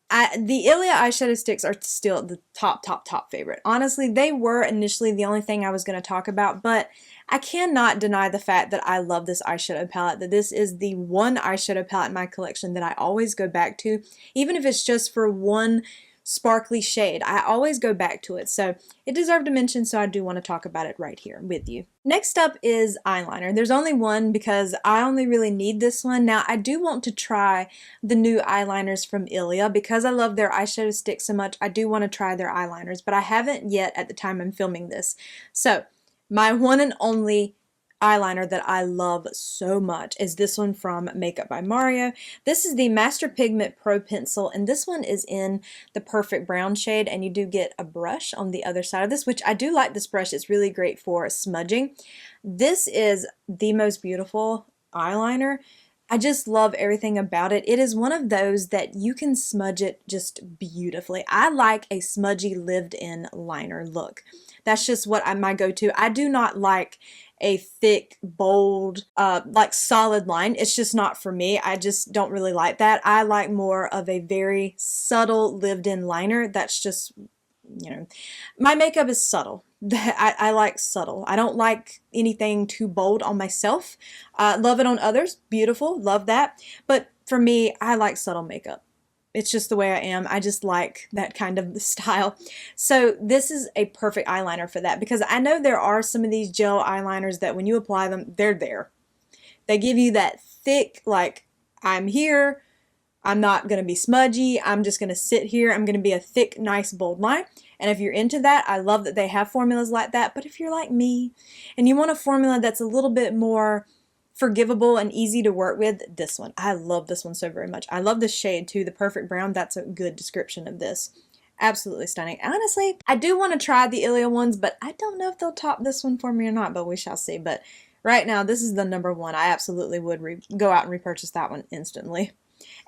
the Ilia eyeshadow sticks are still the top favorite. Honestly, they were initially the only thing I was going to talk about, but I cannot deny the fact that I love this eyeshadow palette, that this is the one eyeshadow palette in my collection that I always go back to, even if it's just for one sparkly shade. I always go back to it, so it deserved a mention, so I do want to talk about it right here with you. Next up is eyeliner. There's only one because I only really need this one. Now, I do want to try the new eyeliners from Ilia because I love their eyeshadow sticks so much. I do want to try their eyeliners, but I haven't yet at the time I'm filming this. So, my one and only eyeliner that I love so much is this one from Makeup by Mario. This is the Master Pigment Pro Pencil, and this one is in the Perfect Brown shade, and you do get a brush on the other side of this, which I do like this brush. It's really great for smudging. This is the most beautiful eyeliner. I just love everything about it. It is one of those that you can smudge it just beautifully. I like a smudgy lived-in liner look. That's just what my go-to. I do not like a thick, bold, like solid line. It's just not for me. I just don't really like that. I like more of a very subtle lived-in liner. That's just, you know, my makeup is subtle. I like subtle. I don't like anything too bold on myself. Love it on others. Beautiful. Love that. But for me, I like subtle makeup. It's just the way I am. I just like that kind of style. So this is a perfect eyeliner for that, because I know there are some of these gel eyeliners that when you apply them, they're there. They give you that thick, like, I'm here, I'm not going to be smudgy, I'm just going to sit here, I'm going to be a thick, nice, bold line. And if you're into that, I love that they have formulas like that. But if you're like me and you want a formula that's a little bit more forgivable and easy to work with, this one. I love this one so very much. I love this shade too, the Perfect Brown. That's a good description of this. Absolutely stunning. Honestly, I do want to try the Ilia ones, but I don't know if they'll top this one for me or not, but we shall see. But right now, this is the number one. I absolutely would go out and repurchase that one instantly.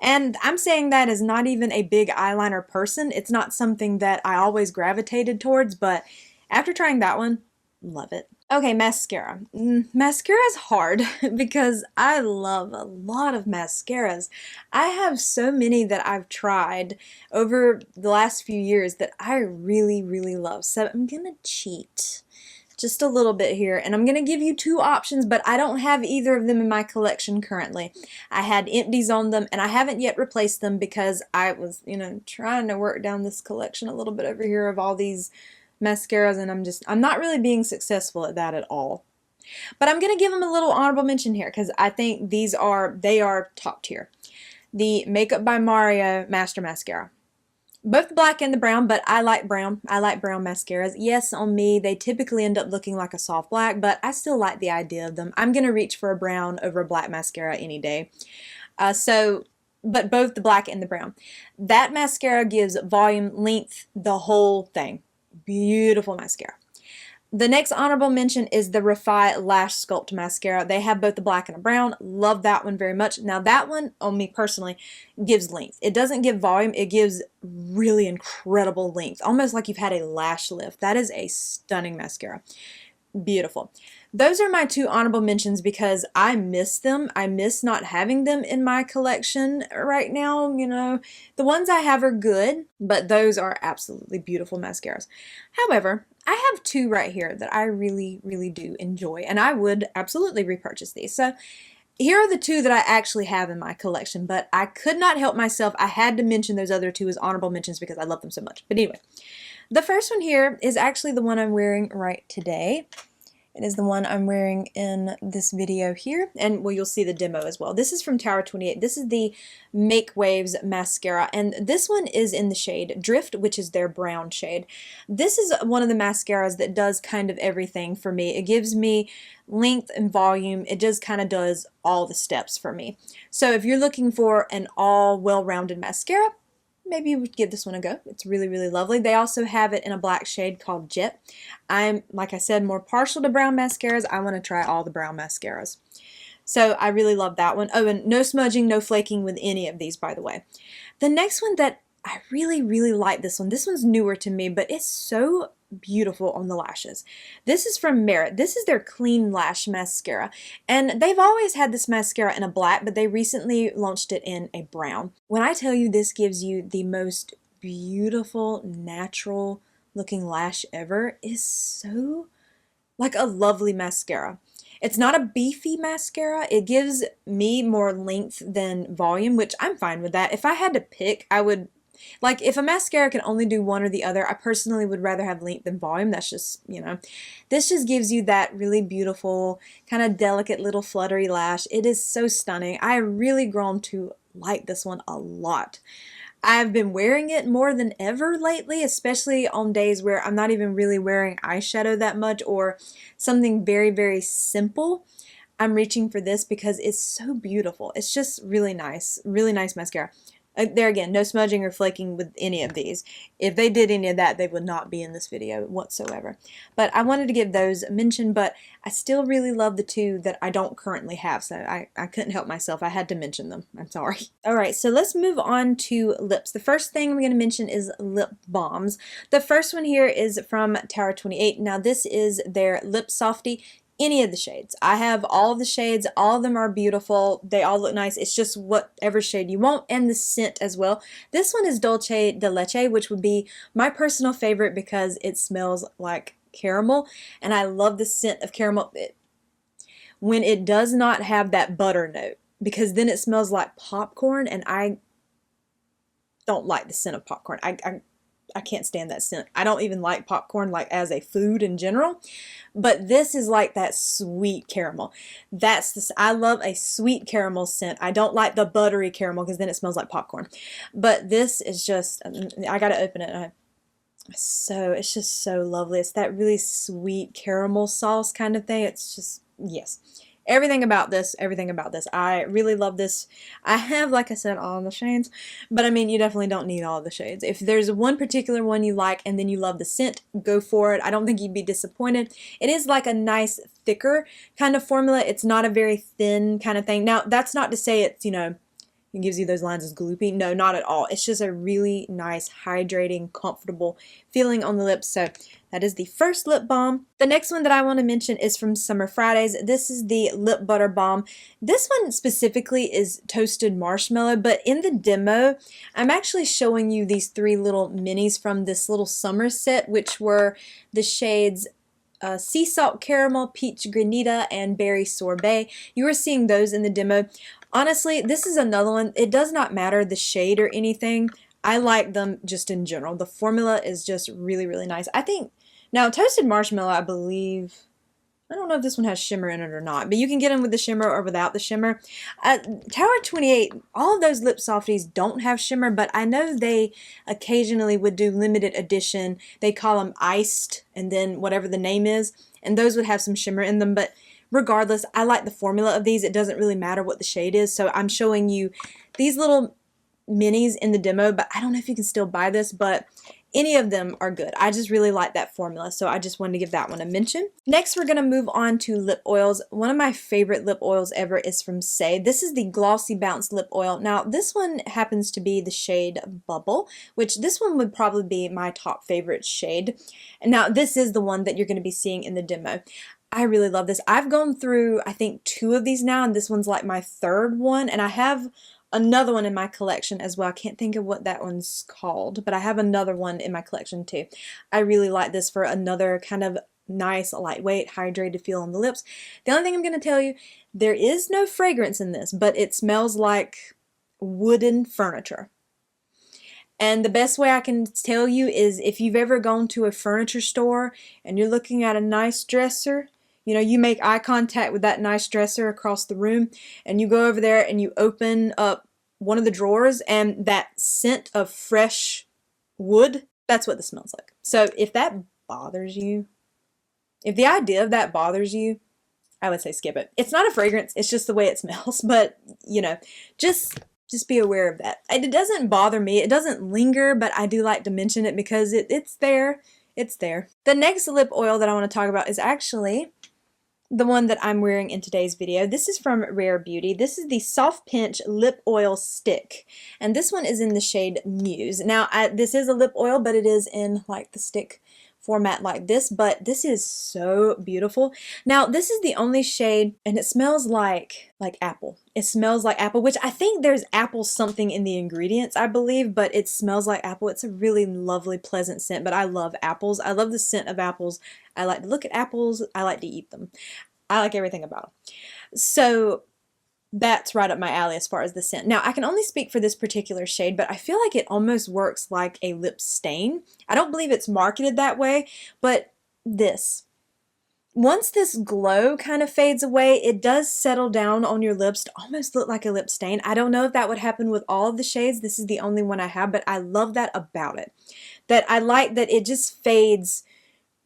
And I'm saying that as not even a big eyeliner person. It's not something that I always gravitated towards, but after trying that one, love it. Okay, mascara. Mascara is hard because I love a lot of mascaras. I have so many that I've tried over the last few years that I really, really love. So I'm gonna cheat just a little bit here, and I'm gonna give you 2 options, but I don't have either of them in my collection currently. I had empties on them, and I haven't yet replaced them because I was, trying to work down this collection a little bit over here of all these mascaras, and I'm not really being successful at that at all. But I'm gonna give them a little honorable mention here because I think they are top tier. The Makeup by Mario Master Mascara. Both the black and the brown, but I like brown. I like brown mascaras. Yes, on me, they typically end up looking like a soft black, but I still like the idea of them. I'm gonna reach for a brown over a black mascara any day. But both the black and the brown. That mascara gives volume, length, the whole thing. Beautiful mascara. The next honorable mention is the Refi Lash Sculpt Mascara. They have both the black and a brown. Love that one very much. Now that one, on me personally, gives length. It doesn't give volume. It gives really incredible length. Almost like you've had a lash lift. That is a stunning mascara. Beautiful. Those are my two honorable mentions because I miss them. I miss not having them in my collection right now. You know, the ones I have are good, but those are absolutely beautiful mascaras. However, I have two right here that I really, really do enjoy, and I would absolutely repurchase these. So here are the two that I actually have in my collection, but I could not help myself. I had to mention those other two as honorable mentions because I love them so much. But anyway, the first one here is actually the one I'm wearing right today. It is the one I'm wearing in this video here, and well, you'll see the demo as well. This is from Tower 28. This is the Make Waves mascara, and this one is in the shade Drift, which is their brown shade. This is one of the mascaras that does kind of everything for me. It gives me length and volume. It just kind of does all the steps for me. So if you're looking for an all well-rounded mascara, maybe you would give this one a go. It's really, really lovely. They also have it in a black shade called Jet. I'm, like I said, more partial to brown mascaras. I want to try all the brown mascaras. So I really love that one. Oh, and no smudging, no flaking with any of these, by the way. The next one that I really, really like this one. This one's newer to me, but it's so beautiful on the lashes. This is from Merit. This is their Clean Lash Mascara. And they've always had this mascara in a black, but they recently launched it in a brown. When I tell you this gives you the most beautiful, natural looking lash ever, is so like a lovely mascara. It's not a beefy mascara. It gives me more length than volume, which I'm fine with that. If I had to pick, I would, like, if a mascara can only do one or the other, I personally would rather have length than volume. That's just, you know, this just gives you that really beautiful, kind of delicate little fluttery lash. It is so stunning. I have really grown to like this one a lot. I've been wearing it more than ever lately, especially on days where I'm not even really wearing eyeshadow that much or something very, very simple. I'm reaching for this because it's so beautiful. It's just really nice mascara. There again, no smudging or flaking with any of these. If they did any of that, they would not be in this video whatsoever. But I wanted to give those a mention, but I still really love the two that I don't currently have, so I couldn't help myself. I had to mention them. I'm sorry. Alright, so let's move on to lips. The first thing I'm going to mention is lip balms. The first one here is from Tower 28. Now this is their Lip Softy. Any of the shades. I have all of the shades. All of them are beautiful. They all look nice. It's just whatever shade you want, and the scent as well. This one is Dulce de Leche, which would be my personal favorite because it smells like caramel, and I love the scent of caramel when it does not have that butter note, because then it smells like popcorn, and I don't like the scent of popcorn. I can't stand that scent. I don't even like popcorn like as a food in general, but this is like that sweet caramel. I love a sweet caramel scent. I don't like the buttery caramel because then it smells like popcorn. But this is just, I gotta open it. It's just so lovely. It's that really sweet caramel sauce kind of thing. It's just, yes. Everything about this. I really love this. I have, like I said, all the shades, but I mean, you definitely don't need all the shades. If there's one particular one you like and then you love the scent, go for it. I don't think you'd be disappointed. It is like a nice, thicker kind of formula. It's not a very thin kind of thing. Now, that's not to say it's, you know, it gives you those lines as gloopy. No, not at all. It's just a really nice, hydrating, comfortable feeling on the lips. So that is the first lip balm. The next one that I want to mention is from Summer Fridays. This is the Lip Butter Balm. This one specifically is Toasted Marshmallow, but in the demo, I'm actually showing you these three little minis from this little summer set, which were the shades Sea Salt Caramel, Peach Granita, and Berry Sorbet. You were seeing those in the demo. Honestly, this is another one. It does not matter the shade or anything. I like them just in general. The formula is just really, really nice. I think, now Toasted Marshmallow, I believe, I don't know if this one has shimmer in it or not, but you can get them with the shimmer or without the shimmer. Tower 28, all of those lip softies don't have shimmer, but I know they occasionally would do limited edition. They call them iced, and then whatever the name is, and those would have some shimmer in them, but regardless, I like the formula of these. It doesn't really matter what the shade is, so I'm showing you these little minis in the demo, but I don't know if you can still buy this, but Any of them are good. I just really like that formula, so I just wanted to give that one a mention. Next, we're going to move on to lip oils. One of my favorite lip oils ever is from Saie. This is the Glossy Bounce Lip Oil. Now, this one happens to be the shade Bubble, which this one would probably be my top favorite shade. And now, this is the one that you're going to be seeing in the demo. I really love this. I've gone through, I think, 2 of these now, and this one's like my 3rd one, and I have another one in my collection as well. I can't think of what that one's called, but I have another one in my collection too. I really like this for another kind of nice, lightweight, hydrated feel on the lips. The only thing I'm going to tell you, there is no fragrance in this, but it smells like wooden furniture. And the best way I can tell you is if you've ever gone to a furniture store and you're looking at a nice dresser, you know, you make eye contact with that nice dresser across the room, and you go over there and you open up one of the drawers, and that scent of fresh wood, that's what this smells like. So if that bothers you, if the idea of that bothers you, I would say skip it. It's not a fragrance, it's just the way it smells, but, you know, just be aware of that. It doesn't bother me, it doesn't linger, but I do like to mention it because it's there. It's there. The next lip oil that I want to talk about is actually the one that I'm wearing in today's video. This is from Rare Beauty. This is the Soft Pinch Lip Oil Stick, and this one is in the shade Muse. Now, this is a lip oil, but it is in like the stick format like this, but this is so beautiful. Now, this is the only shade, and it smells like apple. It smells like apple, which I think there's apple something in the ingredients, I believe, but it smells like apple. It's a really lovely, pleasant scent, but I love apples. I love the scent of apples. I like to look at apples. I like to eat them. I like everything about them. So that's right up my alley as far as the scent. Now, I can only speak for this particular shade, but I feel like it almost works like a lip stain. I don't believe it's marketed that way, but once this glow kind of fades away, it does settle down on your lips to almost look like a lip stain. I don't know if that would happen with all of the shades. This is the only one I have, but I love that about it. That I like that it just fades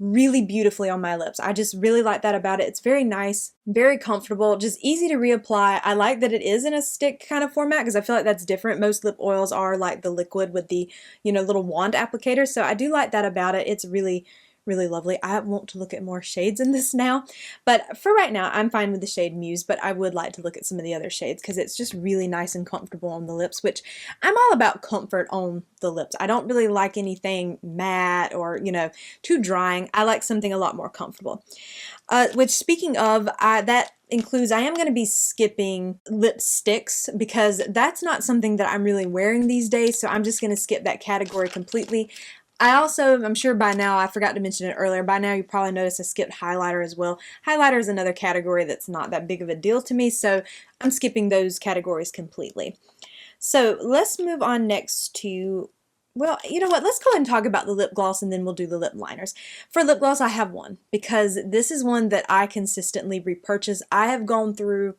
really beautifully on my lips. I just really like that about it. It's very nice, very comfortable, just easy to reapply. I like that it is in a stick kind of format because I feel like that's different. Most lip oils are like the liquid with the, you know, little wand applicator. So I do like that about it. It's really, really lovely. I want to look at more shades in this now, but for right now, I'm fine with the shade Muse, but I would like to look at some of the other shades because it's just really nice and comfortable on the lips, which I'm all about comfort on the lips. I don't really like anything matte or, you know, too drying. I like something a lot more comfortable. Which, speaking of, that includes, I am going to be skipping lipsticks because that's not something that I'm really wearing these days, so I'm just going to skip that category completely. I also, I'm sure by now, I forgot to mention it earlier, by now you probably noticed I skipped highlighter as well. Highlighter is another category that's not that big of a deal to me, so I'm skipping those categories completely. So let's move on next to, well, you know what, let's go ahead and talk about the lip gloss and then we'll do the lip liners. For lip gloss, I have one because this is one that I consistently repurchase. I have gone through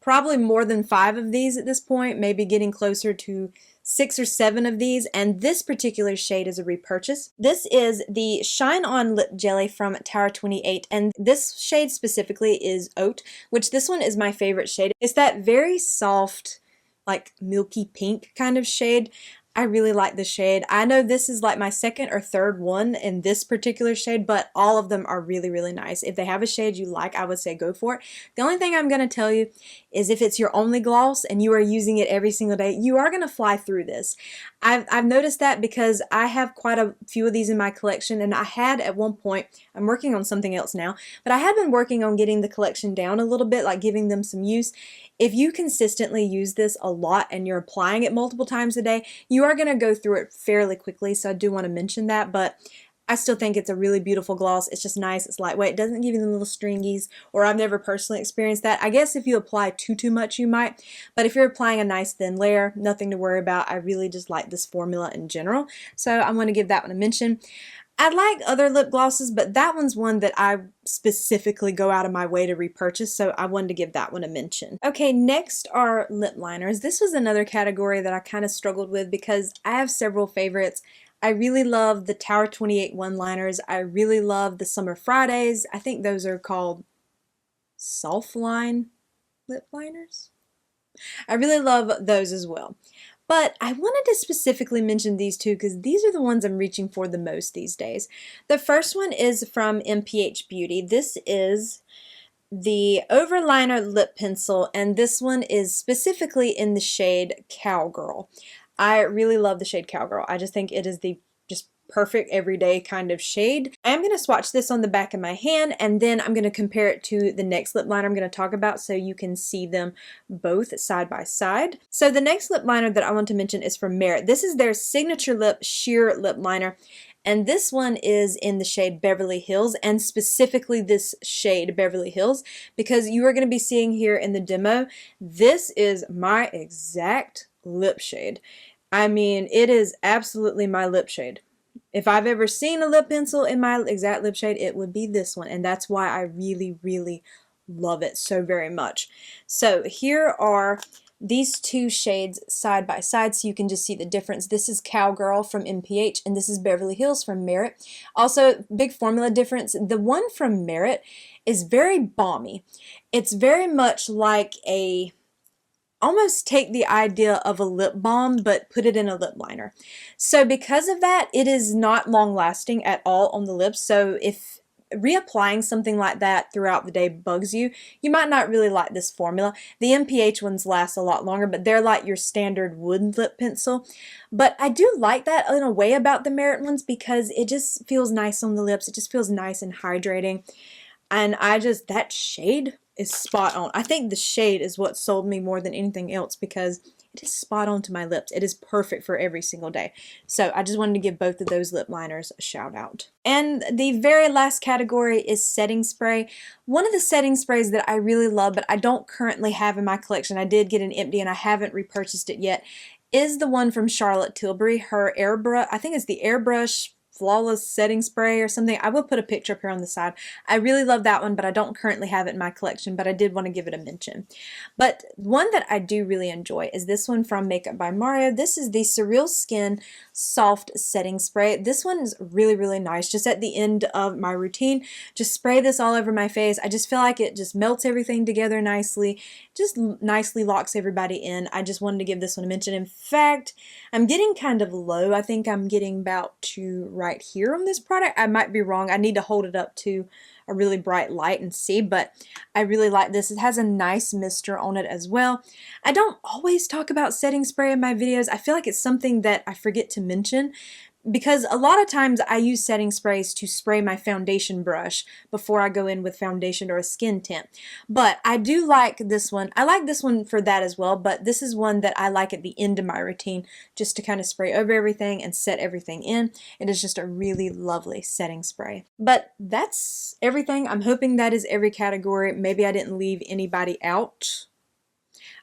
probably more than 5 of these at this point, maybe getting closer to 6 or 7 of these, and this particular shade is a repurchase. This is the Shine On Lip Jelly from Tower 28, and this shade specifically is Oat, which this one is my favorite shade. It's that very soft, like milky pink kind of shade. I really like the shade. I know this is like my 2nd or 3rd one in this particular shade, but all of them are really, really nice. If they have a shade you like, I would say go for it. The only thing I'm going to tell you is if it's your only gloss and you are using it every single day, you are going to fly through this. I've noticed that because I have quite a few of these in my collection, and I had at one point, I'm working on something else now, but I had been working on getting the collection down a little bit, like giving them some use. If you consistently use this a lot and you're applying it multiple times a day, you are going to go through it fairly quickly, so I do want to mention that, but I still think it's a really beautiful gloss. It's just nice, it's lightweight, it doesn't give you the little stringies, or I've never personally experienced that. I guess if you apply too much you might, but if you're applying a nice thin layer, nothing to worry about. I really just like this formula in general, so I'm going to give that one a mention. I like other lip glosses, but that one's one that I specifically go out of my way to repurchase, so I wanted to give that one a mention. Okay, next are lip liners. This was another category that I kind of struggled with because I have several favorites. I really love the Tower 28 one-liners. I really love the Summer Fridays. I think those are called soft line lip liners. I really love those as well. But I wanted to specifically mention these two because these are the ones I'm reaching for the most these days. The first one is from MPH Beauty. This is the Overliner lip pencil, and this one is specifically in the shade Cowgirl. I really love the shade Cowgirl. I just think it is the just perfect everyday kind of shade. I am going to swatch this on the back of my hand, and then I'm going to compare it to the next lip liner I'm going to talk about so you can see them both side by side. So the next lip liner that I want to mention is from Merit. This is their Signature Lip Sheer Lip Liner. And this one is in the shade Beverly Hills, and specifically this shade Beverly Hills, because you are going to be seeing here in the demo, this is my exact lip shade. I mean, it is absolutely my lip shade. If I've ever seen a lip pencil in my exact lip shade, it would be this one, and that's why I really, really love it so very much. So here are these two shades side by side so you can just see the difference. This is Cowgirl from MPH and this is Beverly Hills from Merit. Also, big formula difference. The one from Merit is very balmy. It's very much like a, almost take the idea of a lip balm but put it in a lip liner. So because of that, it is not long lasting at all on the lips. So if reapplying something like that throughout the day bugs you, you might not really like this formula. The MPH ones last a lot longer, but they're like your standard wood lip pencil. But I do like that in a way about the Merit ones because it just feels nice on the lips. It just feels nice and hydrating. And that shade is spot on. I think the shade is what sold me more than anything else because it is spot on to my lips. It is perfect for every single day. So I just wanted to give both of those lip liners a shout out. And the very last category is setting spray. One of the setting sprays that I really love but I don't currently have in my collection, I did get an empty and I haven't repurchased it yet, is the one from Charlotte Tilbury, her airbrush, I think it's the Airbrush Flawless Setting Spray or something. I will put a picture up here on the side. I really love that one, but I don't currently have it in my collection, but I did want to give it a mention. But one that I do really enjoy is this one from Makeup by Mario. This is the Surreal Skin Soft Setting Spray. This one is really, really nice. Just at the end of my routine, just spray this all over my face. I just feel like it just melts everything together nicely, just nicely locks everybody in. I just wanted to give this one a mention. In fact, I'm getting kind of low. I think I'm getting about to right here on this product. I might be wrong. I need to hold it up to a really bright light and see, but I really like this. It has a nice mister on it as well. I don't always talk about setting spray in my videos. I feel like it's something that I forget to mention because a lot of times I use setting sprays to spray my foundation brush before I go in with foundation or a skin tint. But I do like this one. I like this one for that as well, but this is one that I like at the end of my routine just to kind of spray over everything and set everything in. It is just a really lovely setting spray. But that's everything. I'm hoping that is every category. Maybe I didn't leave anybody out.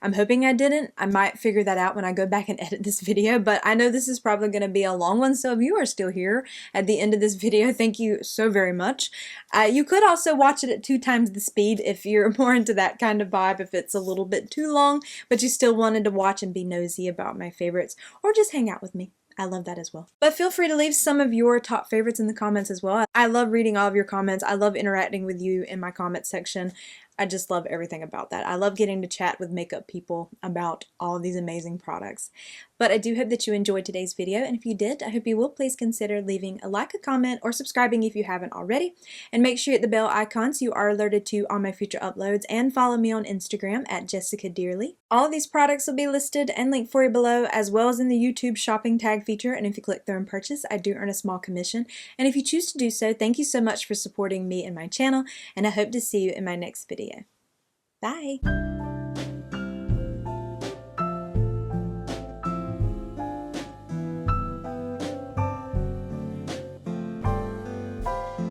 I'm hoping I didn't. I might figure that out when I go back and edit this video, but I know this is probably going to be a long one, so if you are still here at the end of this video, thank you so very much. You could also watch it at 2 times the speed if you're more into that kind of vibe, if it's a little bit too long, but you still wanted to watch and be nosy about my favorites, or just hang out with me. I love that as well. But feel free to leave some of your top favorites in the comments as well. I love reading all of your comments. I love interacting with you in my comment section. I just love everything about that. I love getting to chat with makeup people about all of these amazing products. But I do hope that you enjoyed today's video, and if you did, I hope you will please consider leaving a like, a comment, or subscribing if you haven't already. And make sure you hit the bell icon so you are alerted to all my future uploads, and follow me on Instagram at jessicadeerly. All of these products will be listed and linked for you below, as well as in the YouTube shopping tag feature, and if you click there and purchase, I do earn a small commission. And if you choose to do so, thank you so much for supporting me and my channel, and I hope to see you in my next video. Bye!